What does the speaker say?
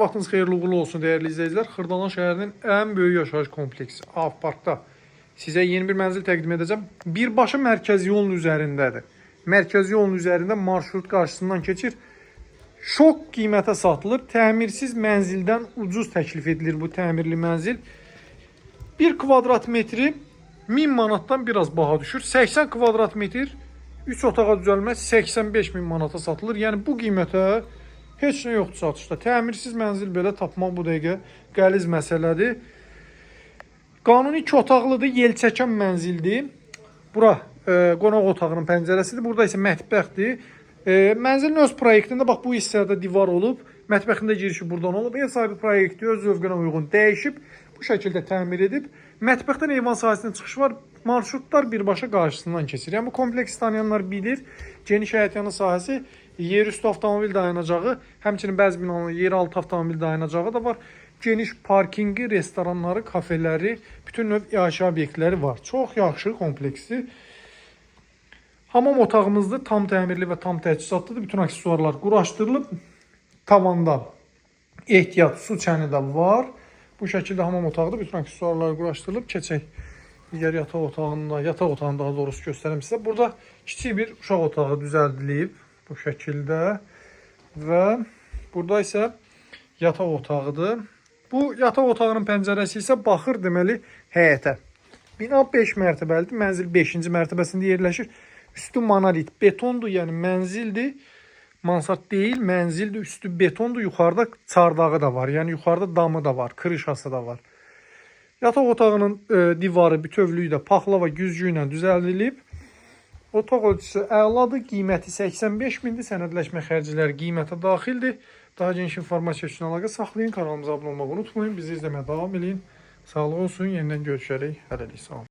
Vaxtınız xeyirli uğurlu olsun değerli izleyiciler. Xırdalan şəhərinin ən böyük yaşayış kompleksi Avparkda sizə yeni bir mənzil təqdim edəcəm. Birbaşa mərkəzi yolun üzərindədir. Mərkəzi yolun üzərində marşrut qarşısından keçir. Şok qiymətə satılır. Təmirsiz mənzildən ucuz təklif edilir bu təmirli mənzil. 1 kvadrat metri 1000 manatdan biraz baha düşür. 80 kvadrat metr 3 otağa düzəlmə 85 min manata satılır. Yəni bu qiymətə heç nə yoxdur satışda. Təmirsiz mənzil belə tapmaq bu dəqiqə qəliz məsələdir. Qanuni 2 otaqlıdır, yel çəkən mənzildir. Bura qonaq otağının pəncərəsidir. Burada isə mətbəxdir. Mənzilin öz proyektində bax bu hissədə divar olub. Mətbəxində girişi buradan olub. Ev sahibi proyekti öz zövqünə uyğun dəyişib. Bu şəkildə təmir edib. Mətbəxdən eyvan sahəsinə çıxış var. Marşrutlar birbaşa qarşısından keçir. Yəni bu kompleksi tanıyanlar bilir. Geniş həyətyanı sahəsi, yerüstü avtomobil dayanacağı, həmçinin bəzi binaların yeraltı avtomobil dayanacağı da var. Geniş parkingi, restoranları, kafeleri, bütün növ yaşayış obyektləri var. Çox yaxşı kompleksdir. Hamam otağımızdır. Tam təmirli və tam təchizatlıdır. Bütün aksesuarlar quraşdırılıb. Tavanda ehtiyat su çəni də var. Bu şəkildə hamam otağıdır. Bütün aksesuarlar quraşdırılıb. Keçək digər yataq otağında, yataq otağını daha doğrusu göstərəm sizə. Burada kiçik bir uşaq otağı düzəldilib bu şəkildə və burada isə yataq otağıdır. Bu yataq otağının pəncərəsi isə baxır deməli həyətə. Bina 5 mərtəbəlidir. Mənzil 5-ci mərtəbəsində yerləşir. Üstü monolit betondur, yəni mənzildir. Mansard deyil, mənzildir. Üstü betondur. Yuxarıda çardağı da var. Yəni yuxarıda damı da var, krişası da var. Yataq otağının divarı bütövlüyü də paxlava güzgü ilə düzəldilib. Otaq ölçüsü əladır. Qiyməti 85 mindir. Sənədləşmə xərcləri qiymətə daxildir. Daha geniş informasiya üçün əlaqə saxlayın. Kanalımıza abunə olmağı unutmayın. Bizi izləməyə davam edin. Sağlıq olsun. Yenidən görüşərik. Hələlik sağ olun.